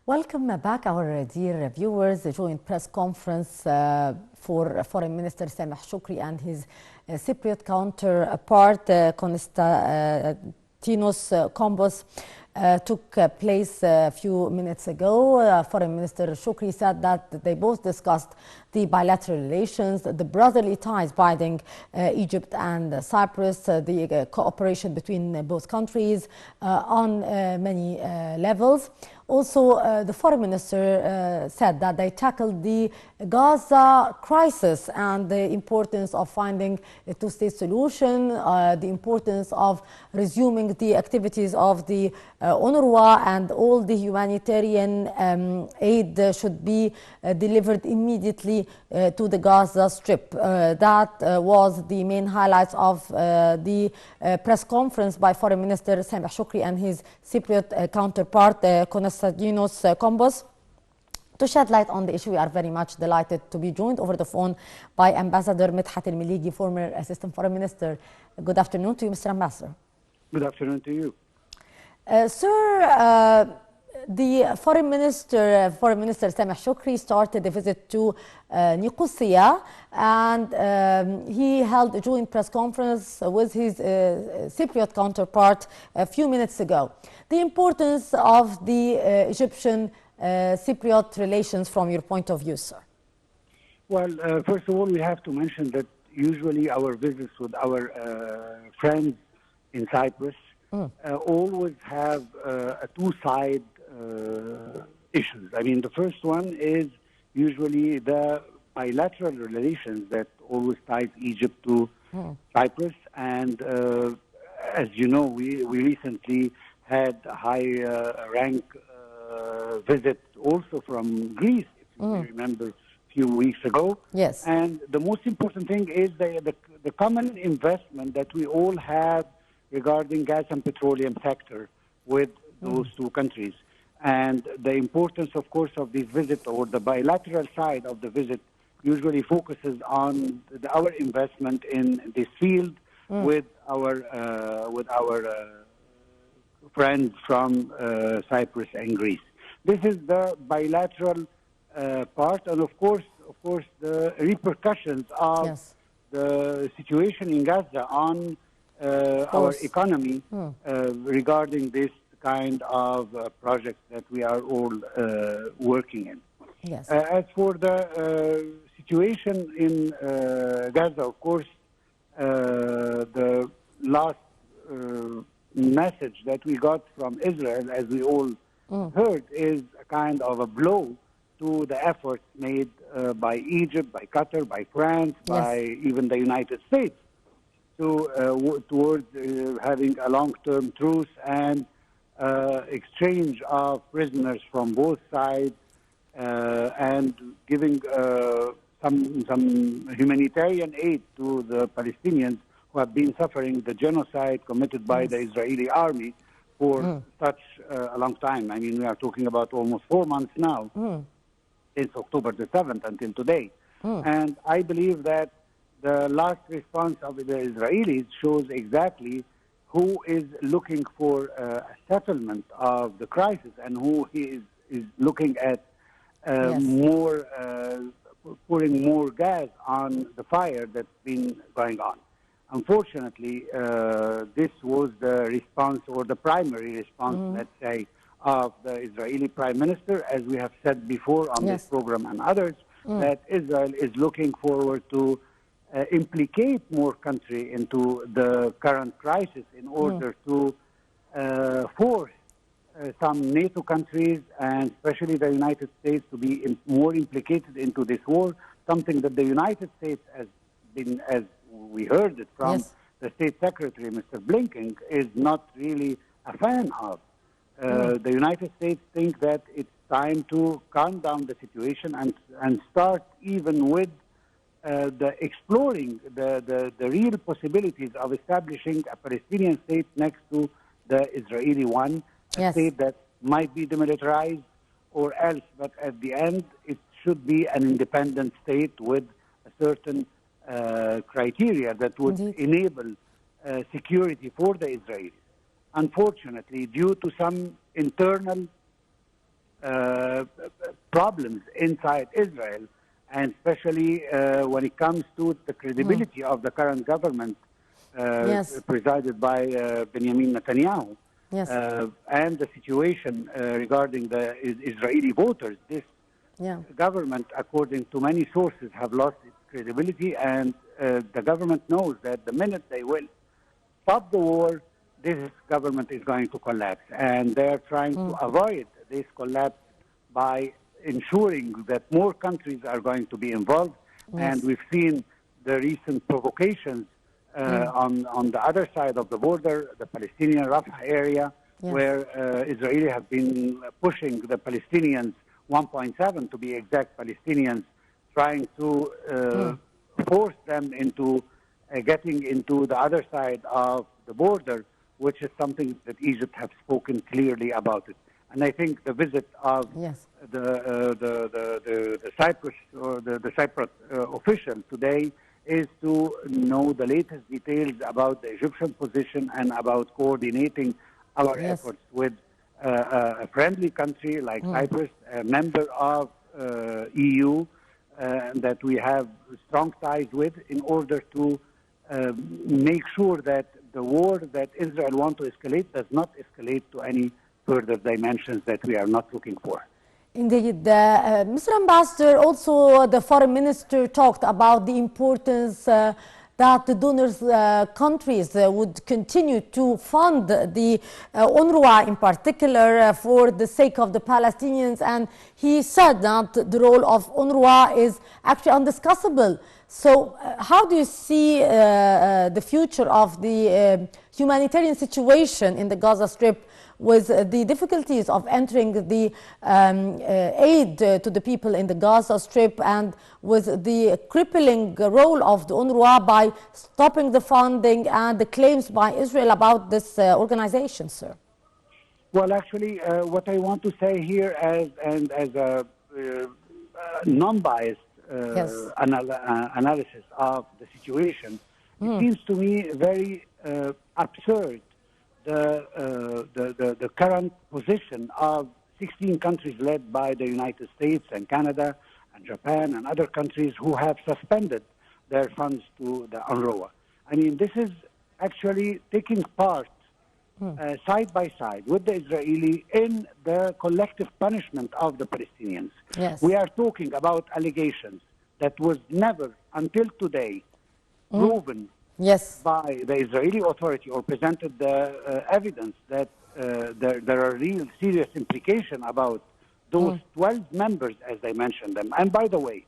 Welcome back, our dear viewers. The joint press conference for Foreign Minister Sameh Shoukry and his Cypriot counterpart, Konstantinos Kombos, took place a few minutes ago. Foreign Minister Shoukry said that they both discussed the bilateral relations, the brotherly ties binding Egypt and Cyprus, the cooperation between both countries on many levels. Also, the foreign minister said that they tackled the Gaza crisis and the importance of finding a two-state solution, the importance of resuming the activities of the UNRWA, and all the humanitarian aid should be delivered immediately to the Gaza Strip. That was the main highlights of the press conference by Foreign Minister Sameh Shoukry and his Cypriot counterpart, Konstantinos Kombos. To shed light on the issue, we are very much delighted to be joined over the phone by Ambassador Medhat Miligy, former Assistant Foreign Minister. Good afternoon to you, Mr. Ambassador. Good afternoon to you. Sir, the Foreign Minister Sameh Shoukry started a visit to Nicosia, and he held a joint press conference with his Cypriot counterpart a few minutes ago. The importance of the Egyptian Cypriot relations from your point of view, sir? Well, first of all, we have to mention that usually our visits with our friends in Cyprus always have a two-side issues. I mean, the first one is usually the bilateral relations that always ties Egypt to Cyprus. And as you know, we recently had a high-rank visit also from Greece, if you remember, a few weeks ago. Yes. And the most important thing is the common investment that we all have regarding gas and petroleum sector with those two countries. And the importance, of course, of this visit, or the bilateral side of the visit, usually focuses on our investment in this field with our friends from Cyprus and Greece. This is the bilateral part, and of course, the repercussions of the situation in Gaza on our economy regarding this kind of projects that we are all working in. Yes. As for the situation in Gaza, of course, the last message that we got from Israel, as we all heard, is a kind of a blow to the efforts made by Egypt, by Qatar, by France, by even the United States towards having a long-term truce and exchange of prisoners from both sides and giving some humanitarian aid to the Palestinians who have been suffering the genocide committed by the Israeli army for such a long time. I mean, we are talking about almost 4 months now, since October the 7th until today. And I believe that the last response of the Israelis shows exactly who is looking for a settlement of the crisis and who is looking at more pouring more gas on the fire that's been going on. Unfortunately, this was the response, or the primary response, let's say, of the Israeli Prime Minister, as we have said before on this program and others, that Israel is looking forward to implicate more country into the current crisis in order to force some NATO countries, and especially the United States, to be more implicated into this war, something that the United States has been, as we heard it from the State Secretary, Mr. Blinken, is not really a fan of. The United States think that it's time to calm down the situation and start even with exploring the real possibilities of establishing a Palestinian state next to the Israeli one, a state that might be demilitarized or else, but at the end it should be an independent state with a certain criteria that would enable security for the Israelis. Unfortunately, due to some internal problems inside Israel, and especially when it comes to the credibility of the current government Yes. presided by Benjamin Netanyahu. Yes. And the situation regarding the Israeli voters. This Yeah. government, according to many sources, have lost its credibility, and the government knows that the minute they will stop the war, this government is going to collapse. And they're trying to avoid this collapse by ensuring that more countries are going to be involved. Yes. And we've seen the recent provocations on the other side of the border, the Palestinian Rafah area, Yes. where Israeli have been pushing the Palestinians, 1.7 to be exact, Palestinians, trying to force them into getting into the other side of the border, which is something that Egypt have spoken clearly about it. And I think the visit of Yes. the Cyprus or the Cyprus official today is to know the latest details about the Egyptian position and about coordinating our Yes. efforts with a friendly country like Cyprus, a member of EU, that we have strong ties with, in order to make sure that the war that Israel wants to escalate does not escalate to any further dimensions that we are not looking for. Indeed. Mr. Ambassador, also the foreign minister talked about the importance that the donors countries would continue to fund the UNRWA in particular for the sake of the Palestinians, and he said that the role of UNRWA is actually undiscussable. So how do you see the future of the humanitarian situation in the Gaza Strip, with the difficulties of entering the aid to the people in the Gaza Strip, and with the crippling role of the UNRWA by stopping the funding and the claims by Israel about this organization, sir? Well, actually, what I want to say here as a non-biased Yes. analysis of the situation, it seems to me very absurd the current position of 16 countries led by the United States and Canada and Japan and other countries who have suspended their funds to the UNRWA. I mean, this is actually taking part side by side with the Israeli in the collective punishment of the Palestinians. Yes. We are talking about allegations that was never until today proven Yes. by the Israeli authority, or presented the evidence that there are real serious implications about those 12 members, as they mentioned them. And by the way,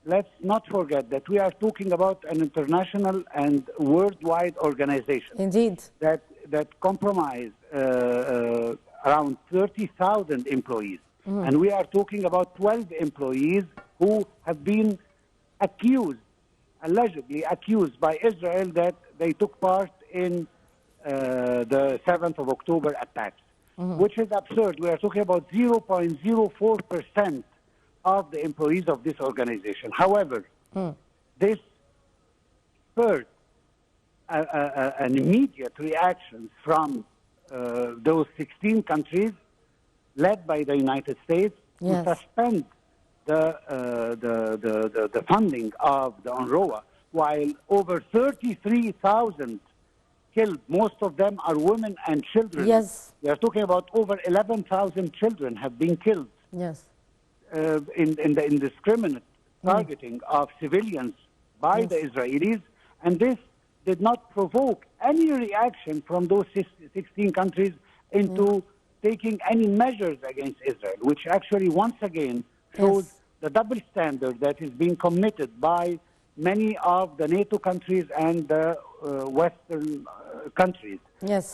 let's not forget that we are talking about an international and worldwide organization. Indeed. That comprise around 30,000 employees. And we are talking about 12 employees who have been allegedly accused by Israel that they took part in the 7th of October attacks, which is absurd. We are talking about 0.04% of the employees of this organization. However, this spurred an immediate reaction from those 16 countries led by the United States to suspend the funding of the UNRWA, while over 33,000 killed, most of them are women and children. Yes. We are talking about over 11,000 children have been killed. Yes. In the indiscriminate targeting of civilians by the Israelis, and this did not provoke any reaction from those 16 countries into taking any measures against Israel, which actually once again shows the double standard that is being committed by many of the NATO countries and the Western countries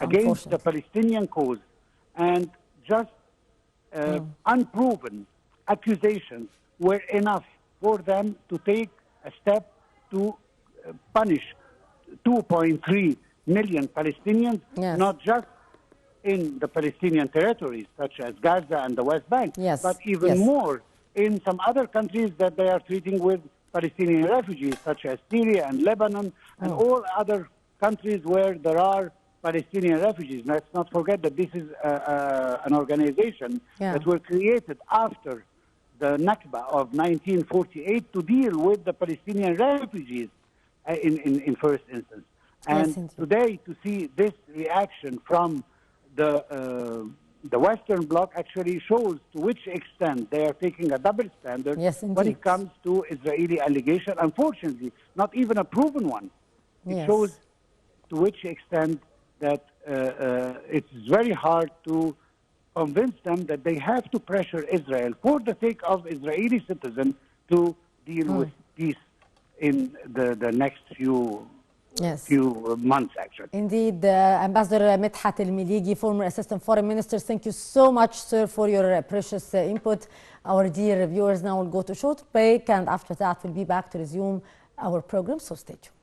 against the Palestinian cause, and just unproven accusations were enough for them to take a step to punish 2.3 million Palestinians, not just in the Palestinian territories such as Gaza and the West Bank, but even more in some other countries that they are treating with Palestinian refugees, such as Syria and Lebanon and all other countries where there are Palestinian refugees. Let's not forget that this is an organization that were created after the Nakba of 1948 to deal with the Palestinian refugees in first instance. And today, to see this reaction from the Western Bloc actually shows to which extent they are taking a double standard when it comes to Israeli allegation. Unfortunately, not even a proven one. It shows to which extent that it's very hard to convince them that they have to pressure Israel for the sake of Israeli citizens to deal with peace in the next few months, actually. Indeed, Ambassador Medhat Miligy, former Assistant Foreign Minister, thank you so much, sir, for your precious input. Our dear viewers now will go to a short break, and after that we'll be back to resume our program, so stay tuned.